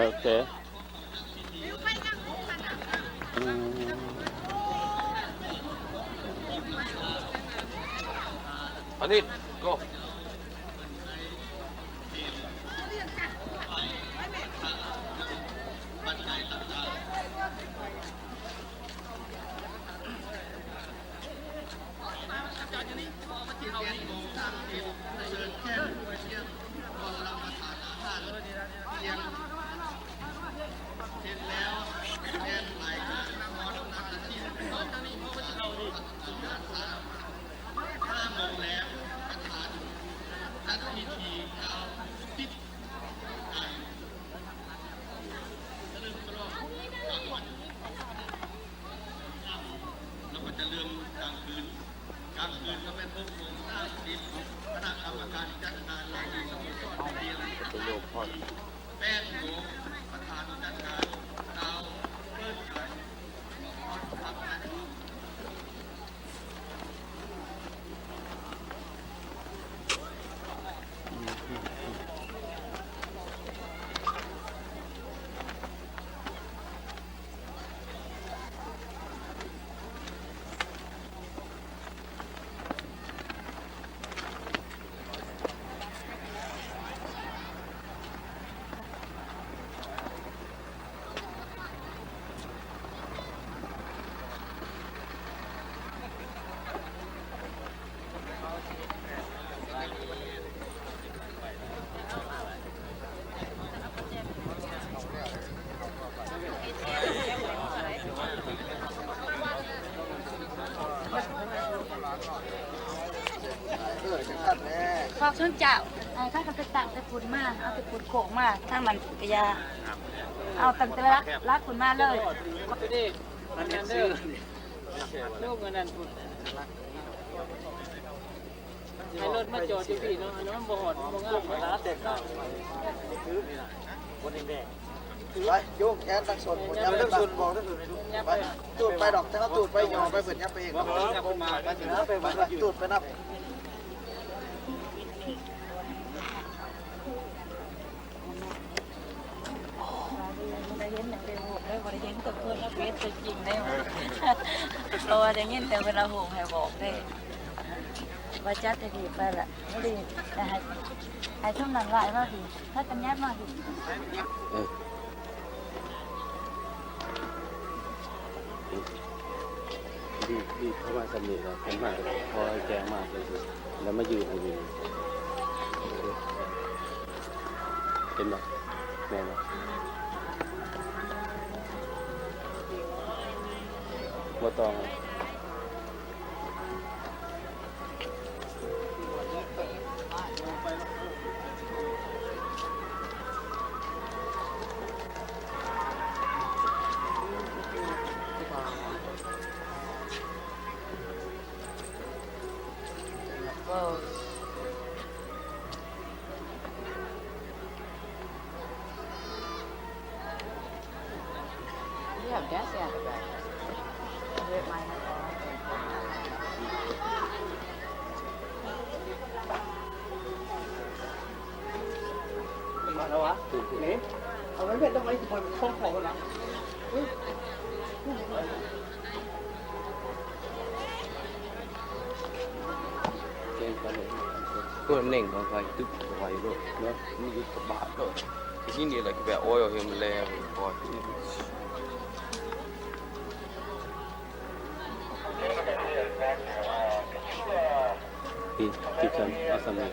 โอเคอันนี้ก็เป็นโยกพอดพอกชนเจ้าถ้าเขาไปตักไปปุ่นมาเอาไปปุ่นโขกมาถ้ามันกระยาเอาตั้งแต่รักปุ่นมาเลยมันเป็นชื่อลูกเงินนั่นพุ่นให้รถมาจอดอยู่พี่เนาะอันนั้นบ่หอดบ่งามบ่ลาแต่ก็ซื้อนี่ล่ะบ่แดงไปโยกแขนตั้งส่วนผมยับเรื่องส่วนบอกทั้งส่วนไปตูดไปดอกถ้าเขาตูดไปยอไปเปิดยับไปเองไปตูดไปนับได้เห็นอย่างเดียวได้บริเห็นตัวคนแล้วเป็นตัวจริงได้ไหมเราได้ยินแต่เวลาหูให้บอกได้ว่าจัดจะดีไปละไม่ดีแต่ให้ช่วงหลังหลายมากดีถ้ากันแยบมากดีดีเข้ามาสนิทแล้วเป็นมากพอแกงมากเลยแล้วมายืนอยู่เป็นแบบแม่บ่ต้องYeah, that's it. With my มาแล้ววะนี่เอาไว้เป็นต้องไว้คนคงของนะเกมกันเลยตัวเน่งของใครตึ๊บไหวด้วยเนาะนี่ยึดกระบะด้วยที่นี่อะไรแบบโอ้ยเห็นมันแรงพอที่ฉันอาสมะ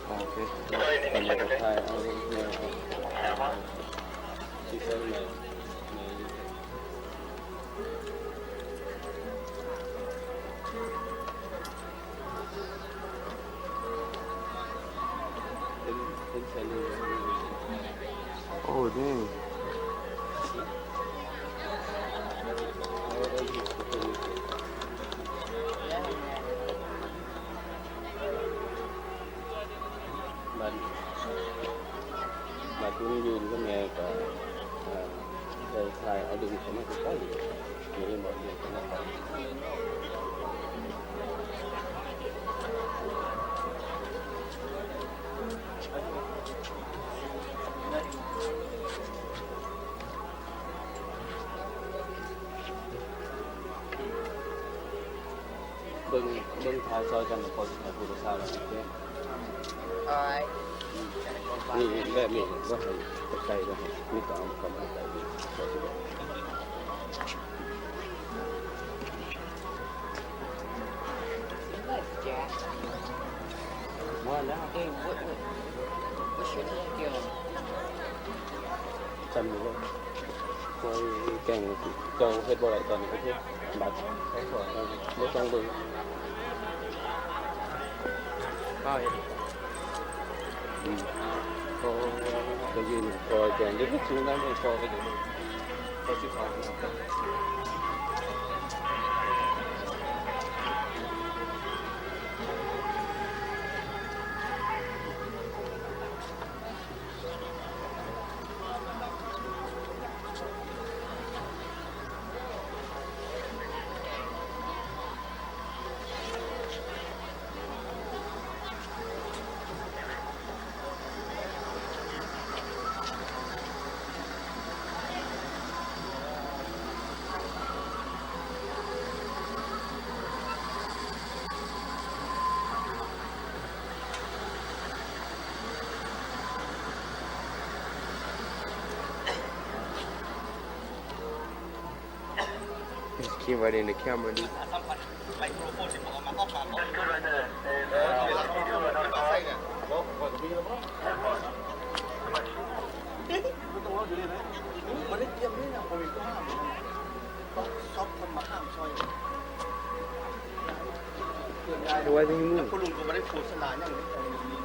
โอเคตอนนี้ก็ถ่ายเอาเรื่องที่ฉันในเป็นเซลล์โอ้นี่มาที่นี่ยืนก็แม่ก็ได้ทายเอาดึงเขามาใกล้ๆนี่บอกเดียวกันนะครับ บิ่งทายซอยกันก่อนให้ผู้รักษาแล้วนี่แบบนี้ว่าให้ไกลว่าให้มีต่อเข้ามาไกลดีก็สิว่าแล้วจำอยู่ว่าคอยแกงเจ้าเฮ็ดบ่ได้ตอนนี้โอเคบัดให้ขอบ่ต้องเบิ่งก็เฮ็ดก็จะยืนคอยแกงเดี๋ยวสูงน้ำไม่พอก็เดี๋ยวก็สิพอCame right in the camera, dude. มันได้เตรียมนี่นะโควิดก็ห้ามต้องซอฟคนมาห้ามซอย ดูไว้ที่นู่น คุณลุงก็ไม่ได้โฆษณาอย่างนี้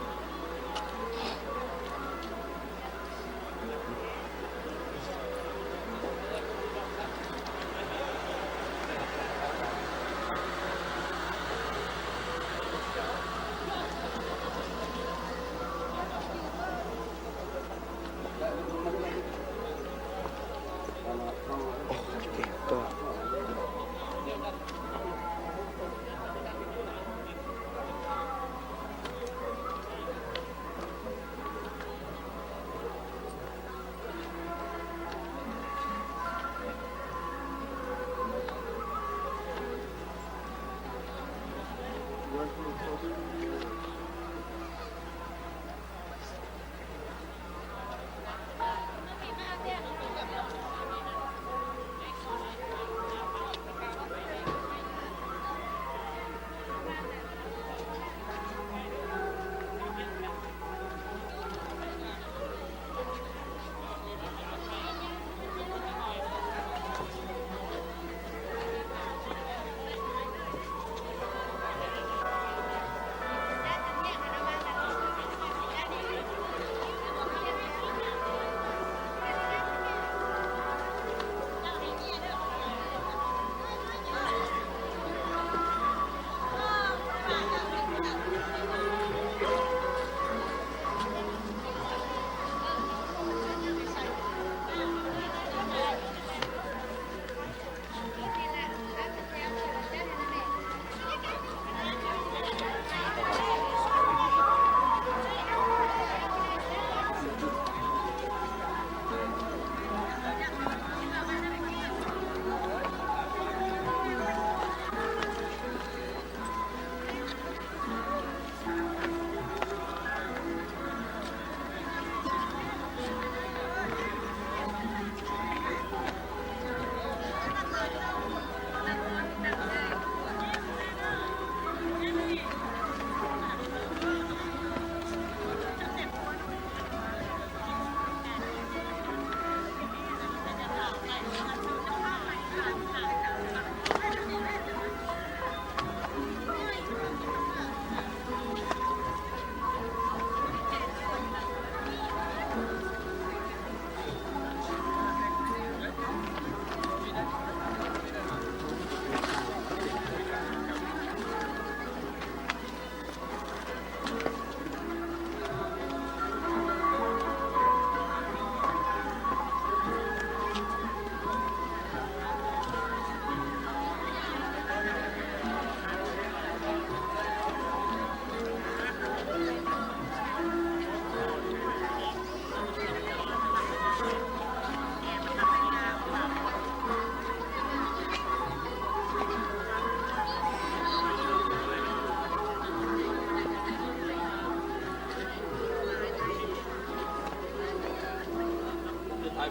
ไ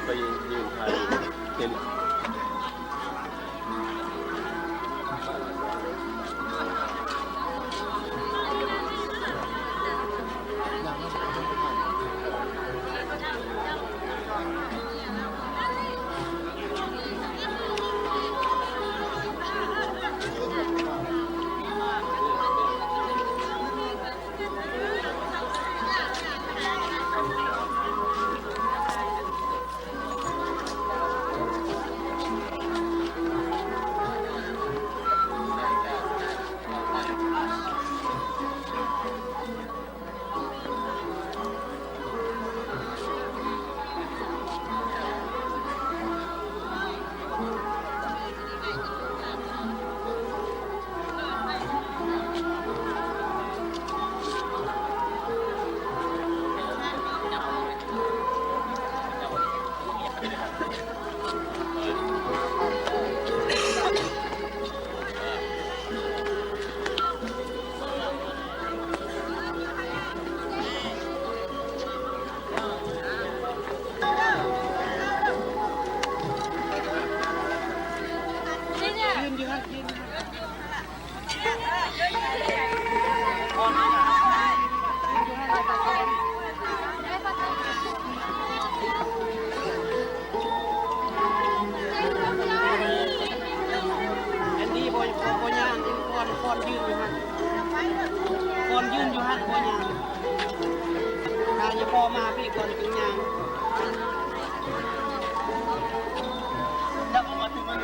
ปยืนถ่ายเห็นอันนี้บอยย่างก่อนยืนอยู่ฮะก่อนยืนอยู่ฮะบอยย่างถ้าจะพอมาพี่ก่อนถึงย่างแล้วก็มาถึงมัน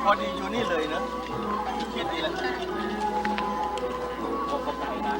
พอดีอยู่นี่เลยนะคิดดีแล้วก็ไกลนะ